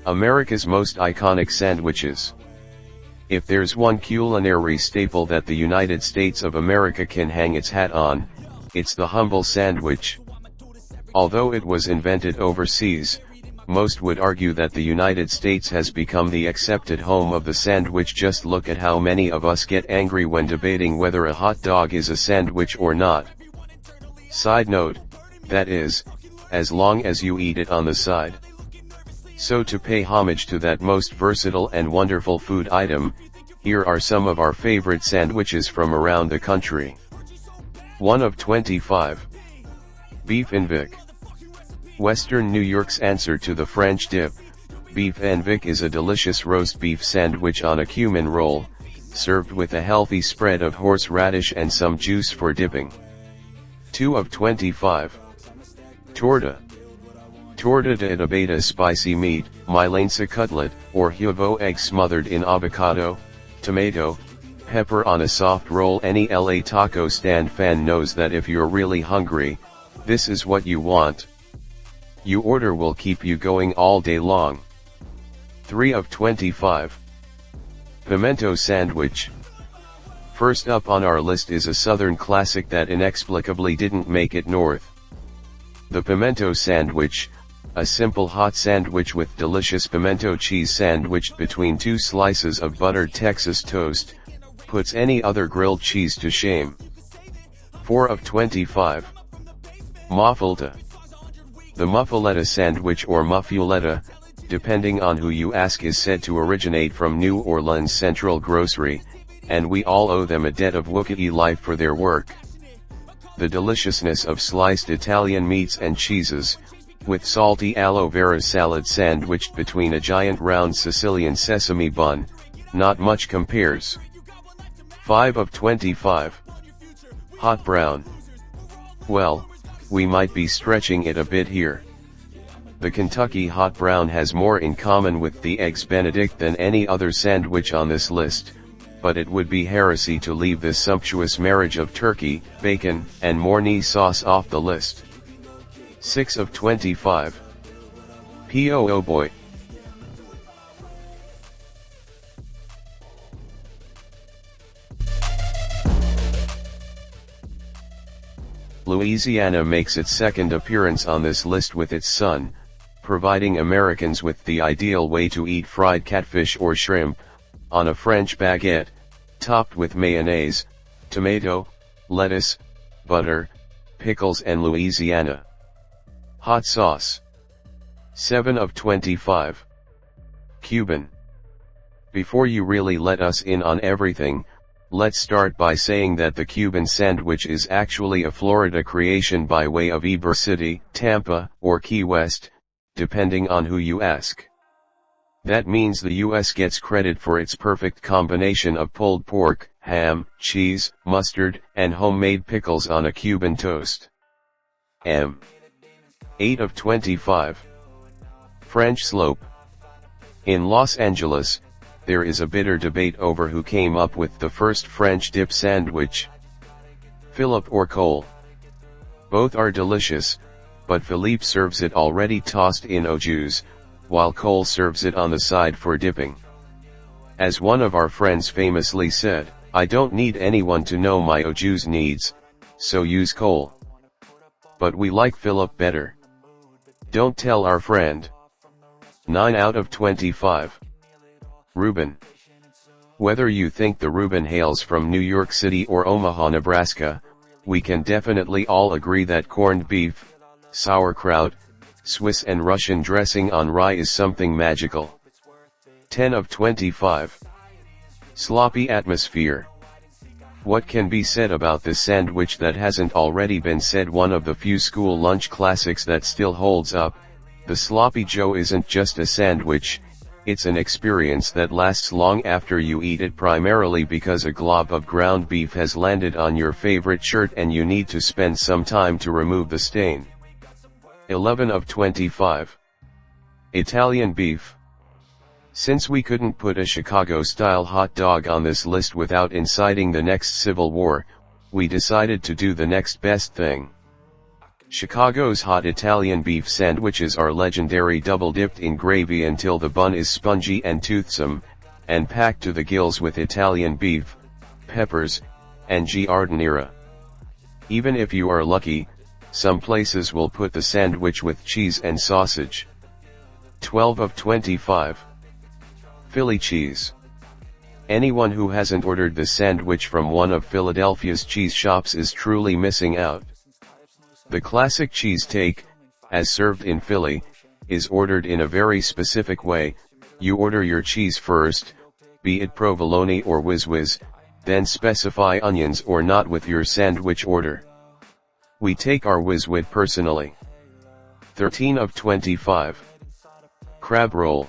America's most iconic sandwiches. If there's one culinary staple that the United States of America can hang its hat on, it's the humble sandwich. Although it was invented overseas, most would argue that the United States has become the accepted home of the sandwich. Just look at how many of us get angry when debating whether a hot dog is a sandwich or not. Side note, that is, as long as you eat it on the side. So to pay homage to that most versatile and wonderful food item, here are some of our favorite sandwiches from around the country. 1 of 25. Beef en Vic. Western New York's answer to the French dip, beef en Vic is a delicious roast beef sandwich on a cumin roll, served with a healthy spread of horseradish and some juice for dipping. 2 of 25. Torta. Torta de abita spicy meat, milanesa cutlet, or huevo egg smothered in avocado, tomato, pepper on a soft roll. Any LA taco stand fan knows that if you're really hungry, this is what you want. Your order will keep you going all day long. 3 of 25. Pimento Sandwich. First up on our list is a southern classic that inexplicably didn't make it north. The Pimento Sandwich, a simple hot sandwich with delicious pimento cheese sandwiched between 2 slices of buttered Texas toast, puts any other grilled cheese to shame. 4 of 25. Muffuletta. The Muffuletta sandwich or Muffuletta, depending on who you ask, is said to originate from New Orleans Central Grocery, and we all owe them a debt of Wookiee life for their work. The deliciousness of sliced Italian meats and cheeses, with salty aloe vera salad sandwiched between a giant round Sicilian sesame bun, not much compares. 5 of 25. Hot brown. Well, we might be stretching it a bit here. The Kentucky hot brown has more in common with the Eggs Benedict than any other sandwich on this list, but it would be heresy to leave this sumptuous marriage of turkey, bacon, and Mornay sauce off the list. 6 of 25. Po' boy. Louisiana makes its second appearance on this list with its son, providing Americans with the ideal way to eat fried catfish or shrimp, on a French baguette, topped with mayonnaise, tomato, lettuce, butter, pickles and Louisiana hot sauce. 7 of 25. Cuban. Before you really let us in on everything, let's start by saying that the Cuban sandwich is actually a Florida creation by way of Ybor City, Tampa, or Key West, depending on who you ask. That means the US gets credit for its perfect combination of pulled pork, ham, cheese, mustard, and homemade pickles on a Cuban toast. 8 of 25. French slope. In Los Angeles, there is a bitter debate over who came up with the first French dip sandwich, Philippe or Cole. Both are delicious, but Philippe serves it already tossed in au jus, while Cole serves it on the side for dipping. As one of our friends famously said, "I don't need anyone to know my au jus needs, so use Cole." But we like Philippe better. Don't tell our friend. 9 out of 25. Reuben. Whether you think the Reuben hails from New York City or Omaha, Nebraska, we can definitely all agree that corned beef, sauerkraut, Swiss and Russian dressing on rye is something magical. 10 of 25. Sloppy atmosphere. What can be said about this sandwich that hasn't already been said? One of the few school lunch classics that still holds up. The Sloppy Joe isn't just a sandwich, it's an experience that lasts long after you eat it, primarily because a glob of ground beef has landed on your favorite shirt and you need to spend some time to remove the stain. 11 of 25. Italian beef. Since we couldn't put a Chicago-style hot dog on this list without inciting the next civil war, we decided to do the next best thing. Chicago's hot Italian beef sandwiches are legendary, double-dipped in gravy until the bun is spongy and toothsome, and packed to the gills with Italian beef, peppers, and giardiniera. Even if you are lucky, some places will put the sandwich with cheese and sausage. 12 of 25. Philly cheese. Anyone who hasn't ordered the sandwich from one of Philadelphia's cheese shops is truly missing out. The classic cheesesteak, as served in Philly, is ordered in a very specific way. You order your cheese first, be it provolone or whiz-whiz, then specify onions or not with your sandwich order. We take our whiz-whiz personally. 13 of 25. Crab roll.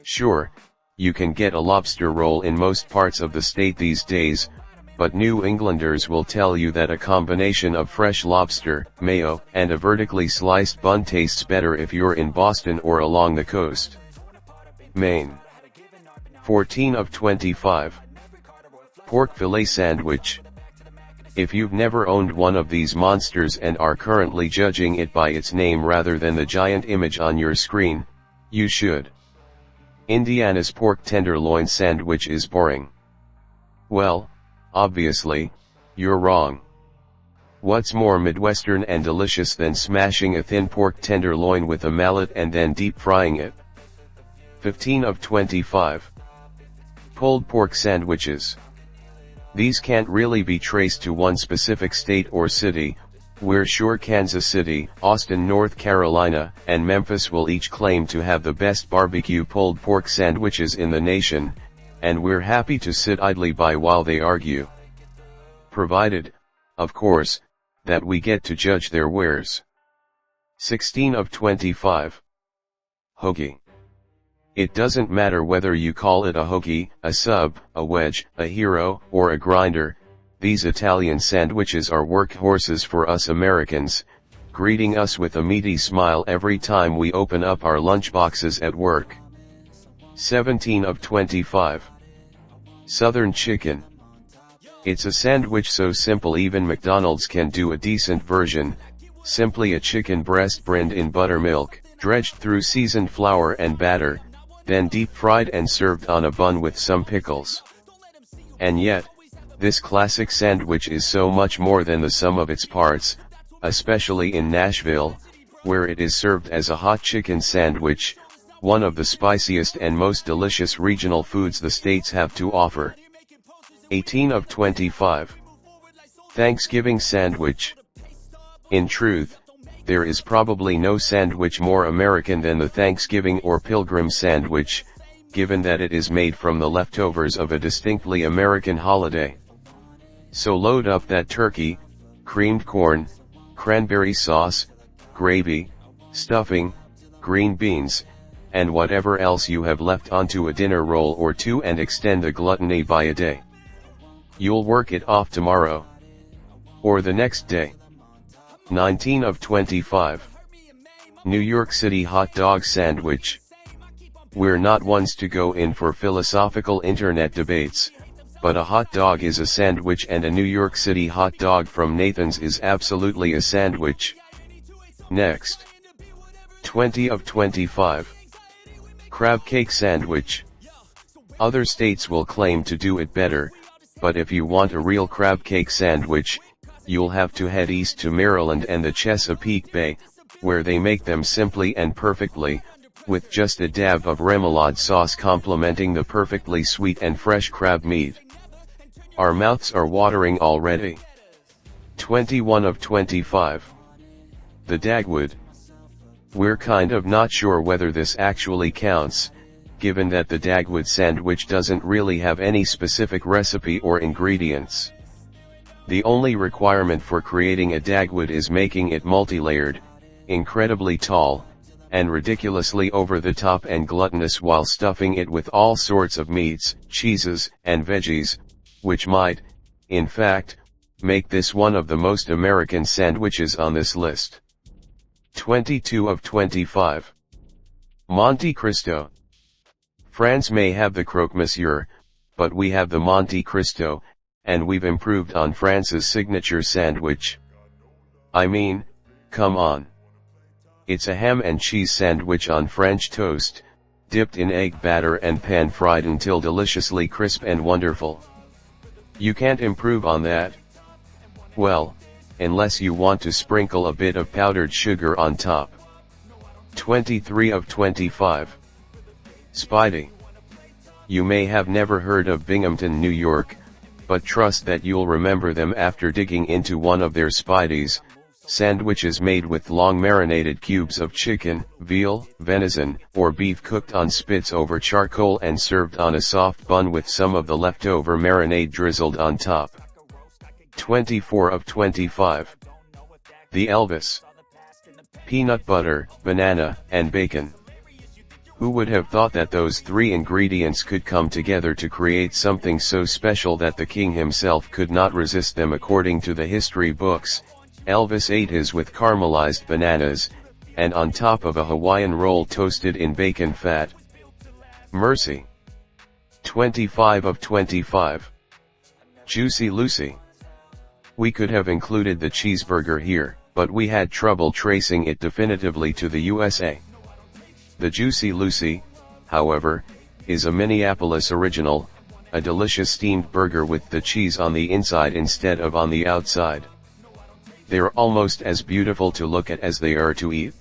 Sure, you can get a lobster roll in most parts of the state these days, but New Englanders will tell you that a combination of fresh lobster, mayo, and a vertically sliced bun tastes better if you're in Boston or along the coast. Maine. 14 of 25. Pork fillet sandwich. If you've never owned one of these monsters and are currently judging it by its name rather than the giant image on your screen, you should. Indiana's pork tenderloin sandwich is boring. Well, obviously, you're wrong. What's more Midwestern and delicious than smashing a thin pork tenderloin with a mallet and then deep frying it? 15 of 25. Pulled pork sandwiches. These can't really be traced to one specific state or city. We're sure Kansas City, Austin, North Carolina, and Memphis will each claim to have the best barbecue pulled pork sandwiches in the nation, and we're happy to sit idly by while they argue. Provided, of course, that we get to judge their wares. 16 of 25. Hoagie. It doesn't matter whether you call it a hoagie, a sub, a wedge, a hero, or a grinder, these Italian sandwiches are workhorses for us Americans, greeting us with a meaty smile every time we open up our lunchboxes at work. 17 of 25. Southern chicken. It's a sandwich so simple even McDonald's can do a decent version, simply a chicken breast brined in buttermilk, dredged through seasoned flour and batter, then deep fried and served on a bun with some pickles. And yet, this classic sandwich is so much more than the sum of its parts, especially in Nashville, where it is served as a hot chicken sandwich, one of the spiciest and most delicious regional foods the states have to offer. 18 of 25. Thanksgiving sandwich. In truth, there is probably no sandwich more American than the Thanksgiving or Pilgrim sandwich, given that it is made from the leftovers of a distinctly American holiday. So load up that turkey, creamed corn, cranberry sauce, gravy, stuffing, green beans, and whatever else you have left onto a dinner roll or two and extend the gluttony by a day. You'll work it off tomorrow. Or the next day. 19 of 25. New York City hot dog sandwich. We're not ones to go in for philosophical internet debates, but a hot dog is a sandwich and a New York City hot dog from Nathan's is absolutely a sandwich. Next. 20 of 25. Crab cake sandwich. Other states will claim to do it better, but if you want a real crab cake sandwich, you'll have to head east to Maryland and the Chesapeake Bay, where they make them simply and perfectly, with just a dab of remoulade sauce complementing the perfectly sweet and fresh crab meat. Our mouths are watering already. 21 of 25. The Dagwood. We're kind of not sure whether this actually counts, given that the Dagwood sandwich doesn't really have any specific recipe or ingredients. The only requirement for creating a Dagwood is making it multi-layered, incredibly tall, and ridiculously over the top and gluttonous while stuffing it with all sorts of meats, cheeses, and veggies, which might, in fact, make this one of the most American sandwiches on this list. 22 of 25. Monte Cristo. France may have the croque monsieur, but we have the Monte Cristo, and we've improved on France's signature sandwich. I mean, Come on. It's a ham and cheese sandwich on French toast, dipped in egg batter and pan-fried until deliciously crisp and wonderful. You can't improve on that. Well, unless you want to sprinkle a bit of powdered sugar on top. 23 of 25. Spidey. You may have never heard of Binghamton, New York, but trust that you'll remember them after digging into one of their Spideys, sandwiches made with long marinated cubes of chicken, veal, venison, or beef cooked on spits over charcoal and served on a soft bun with some of the leftover marinade drizzled on top. 24 of 25. The Elvis. Peanut butter, banana, and bacon. Who would have thought that those three ingredients could come together to create something so special that the king himself could not resist them? According to the history books, Elvis ate his with caramelized bananas, and on top of a Hawaiian roll toasted in bacon fat. Mercy. 25 of 25. Juicy Lucy. We could have included the cheeseburger here, but we had trouble tracing it definitively to the USA. The Juicy Lucy, however, is a Minneapolis original, a delicious steamed burger with the cheese on the inside instead of on the outside. They're almost as beautiful to look at as they are to eat.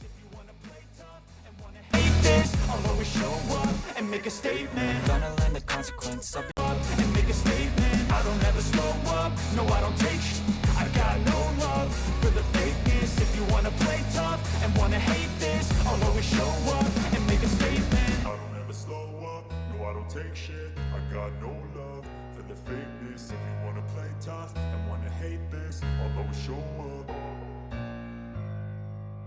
Take shit, I got no love for the fakeness. If you wanna play tough and wanna hate this, I'll always show up.